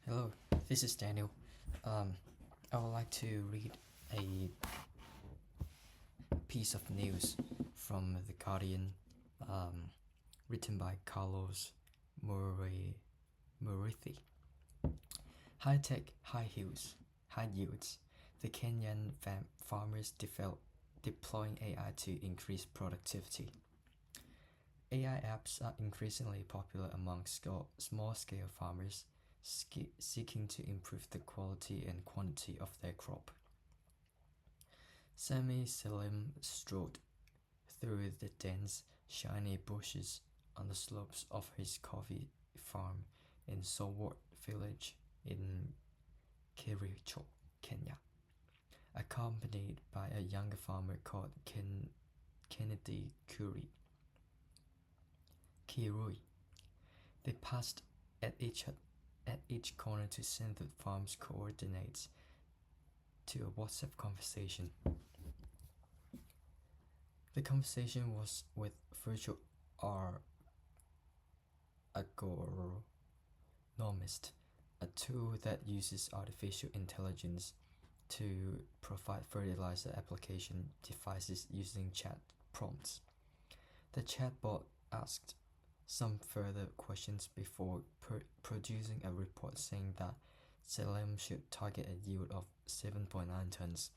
Hello, this is Daniel. I would like to read a piece of news from The Guardian, written by Carlos Murithi. High-tech, high yields. The Kenyan farmers deploying AI to increase productivity. AI apps are increasingly popular among small-scale farmers seeking to improve the quality and quantity of their crop. Sami Salim strode through the dense, shiny bushes on the slopes of his coffee farm in Sowot village in Kericho, Kenya, accompanied by a younger farmer called Kennedy Kirui. They passed at each corner to send the farm's coordinates to a WhatsApp conversation. The conversation was with virtual agronomist, a tool that uses artificial intelligence to provide fertilizer application devices using chat prompts. The chatbot asked some further questions before producing a report saying that Salem should target a yield of 7.9 tons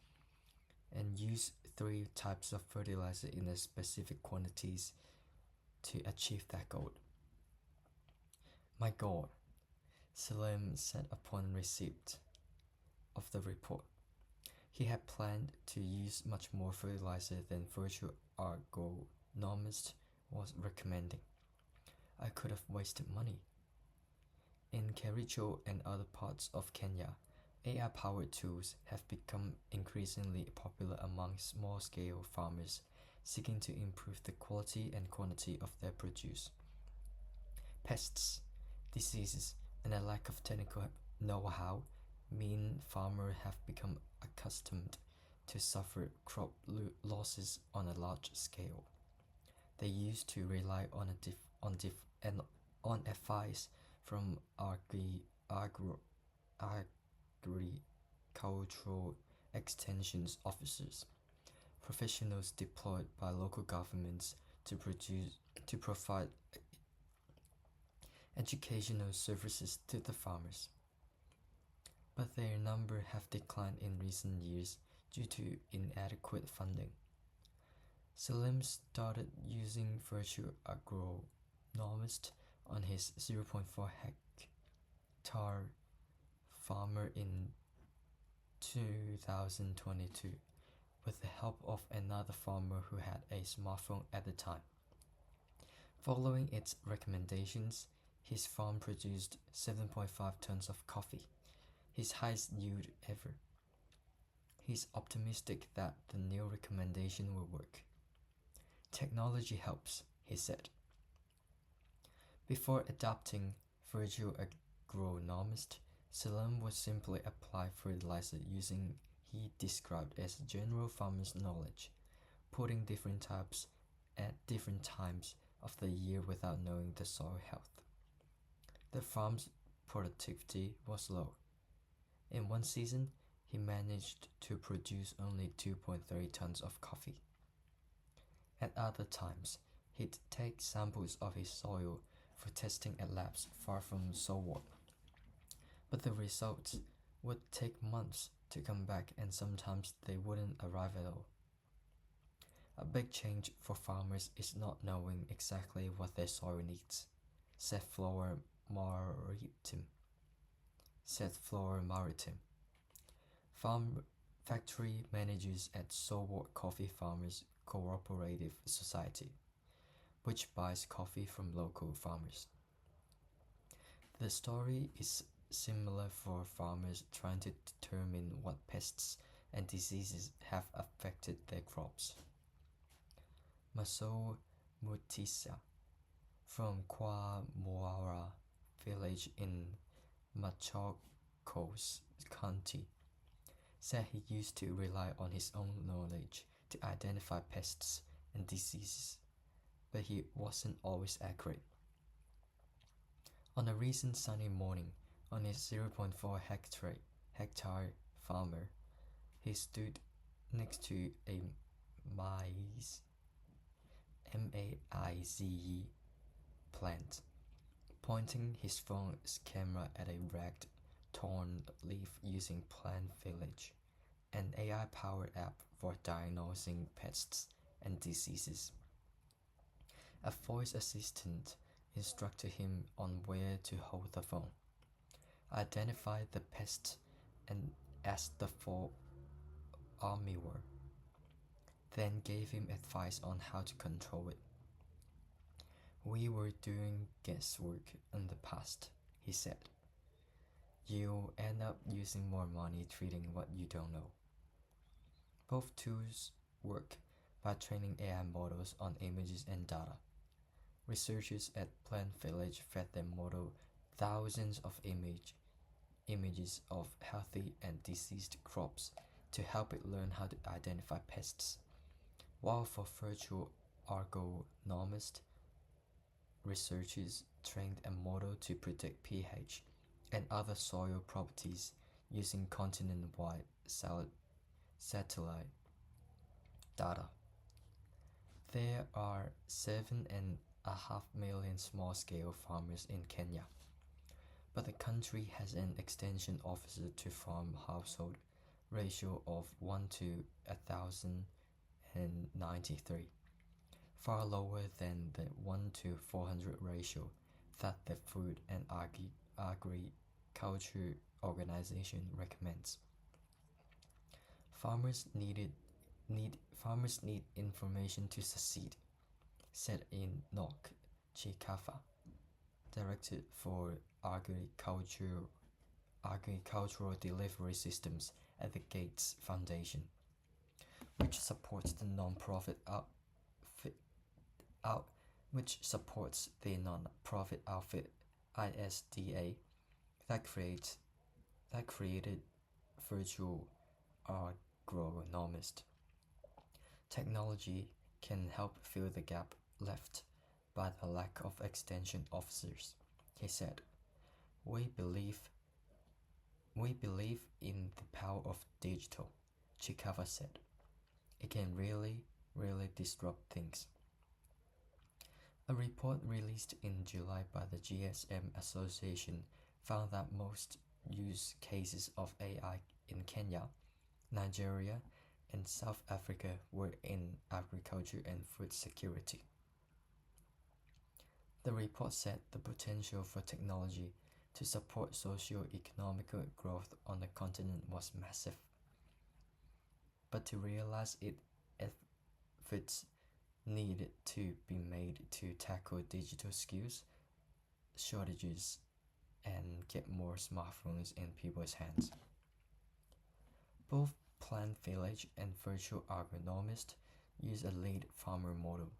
and use 3 types of fertilizer in specific quantities to achieve that goal. My God, Salem said upon receipt of the report. He had planned to use much more fertilizer than virtual agronomist was recommending. I could have wasted money. In Kericho and other parts of Kenya, AI-powered tools have become increasingly popular among small-scale farmers seeking to improve the quality and quantity of their produce. Pests, diseases, and a lack of technical know-how mean farmers have become accustomed to suffer crop losses on a large scale. They used to rely on advice from agricultural extension officers, professionals deployed by local governments to provide educational services to the farmers. But their number have declined in recent years due to inadequate funding. Salim started using virtual agronomist on his 0.4 hectare farmer in 2022 with the help of another farmer who had a smartphone at the time. Following its recommendations, his farm produced 7.5 tons of coffee, his highest yield ever. He's optimistic that the new recommendation will work. Technology helps, he said. Before adopting virtual agronomist, Salam would simply apply fertilizer using he described as general farmer's knowledge, putting different types at different times of the year without knowing the soil health. The farm's productivity was low. In one season, he managed to produce only 2.3 tons of coffee. At other times, he'd take samples of his soil for testing at labs far from Sowot. But the results would take months to come back, and sometimes they wouldn't arrive at all. A big change for farmers is not knowing exactly what their soil needs, said Flora Maritim, farm factory managers at Sowot Coffee Farmers Cooperative Society, which buys coffee from local farmers. The story is similar for farmers trying to determine what pests and diseases have affected their crops. Maso Mutisa from Kwa Moara village in Machakos County said he used to rely on his own knowledge to identify pests and diseases, but he wasn't always accurate. On a recent sunny morning, On his 0.4 hectare farmer, he stood next to a maize MAIZE plant, pointing his phone's camera at a ragged, torn leaf using Plant Village, an AI-powered app for diagnosing pests and diseases. A voice assistant instructed him on where to hold the phone, identify the pest, and ask for armyworm, then gave him advice on how to control it. We were doing guesswork in the past, he said. You'll end up using more money treating what you don't know. Both tools work by training AI models on images and data. Researchers at Plant Village fed the model thousands of images of healthy and diseased crops to help it learn how to identify pests. While for virtual agronomist, researchers trained a model to predict pH and other soil properties using continent-wide satellite data. There are 7.5 million small-scale farmers in Kenya, but the country has an extension officer to farm household ratio of 1 to 1,093, far lower than the 1 to 400 ratio that the Food and Agriculture Organization recommends. Farmers need information to succeed, said Enoch Chikafa, Director for Agricultural Delivery Systems at the Gates Foundation, which supports the non-profit outfit ISDA that created Virtual Agronomist. Technology can help fill the gap left by the lack of extension officers, he said. We believe in the power of digital, Chikawa said. It can really disrupt things. A report released in July by the GSM Association found that most use cases of AI in Kenya, Nigeria, and South Africa were in agriculture and food security. The report said the potential for technology to support socio-economic growth on the continent was massive. But to realize it, efforts needed to be made to tackle digital skills shortages and get more smartphones in people's hands. Both Plant Village and Virtual Agronomist use a lead farmer model,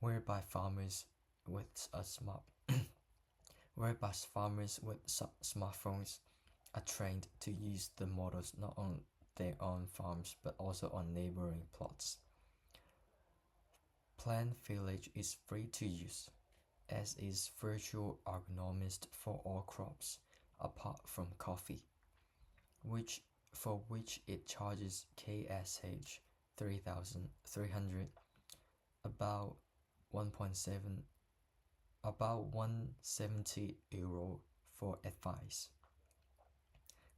whereby farmers with smartphones are trained to use the models not on their own farms but also on neighboring plots. Plant Village is free to use, as is Virtual Agronomist for all crops apart from coffee, for which it charges KSH 3,300, about 170 euro for advice.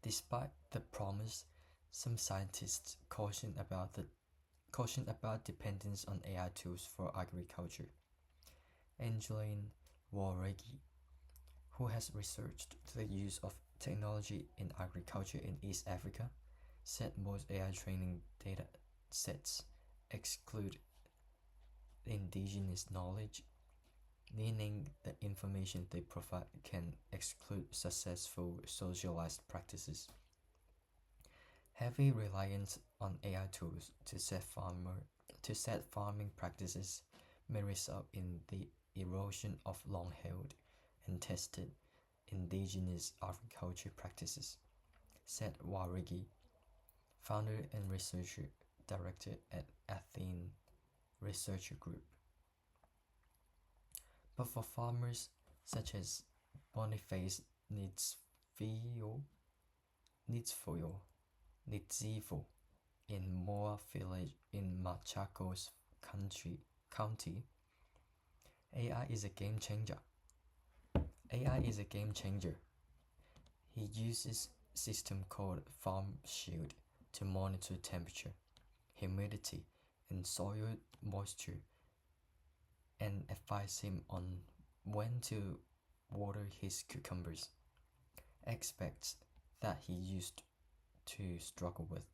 Despite the promise, some scientists caution about dependence on AI tools for agriculture. Angeline Waregi, who has researched the use of technology in agriculture in East Africa, said most AI training data sets exclude indigenous knowledge, meaning the information they provide can exclude successful socialized practices. Heavy reliance on AI tools to set farming practices may result in the erosion of long-held and tested indigenous agriculture practices, said Warigi, founder and researcher director at Athene Research Group. But for farmers such as Boniface Nitzville in Moore Village in Machacos County. AI is a game changer. AI is a game changer. He uses a system called Farm Shield to monitor temperature, humidity, and soil moisture, and advise him on when to water his cucumbers, aspects that he used to struggle with.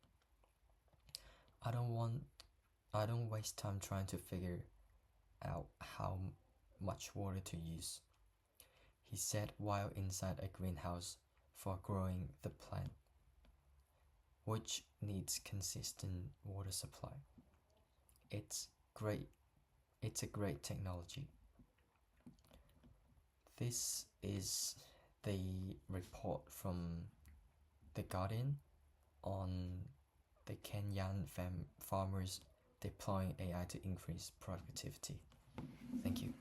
I don't waste time trying to figure out how much water to use, he said while inside a greenhouse for growing the plant, which needs consistent water supply. It's great. It's a great technology. This is the report from The Guardian on the Kenyan farmers deploying AI to increase productivity. Thank you.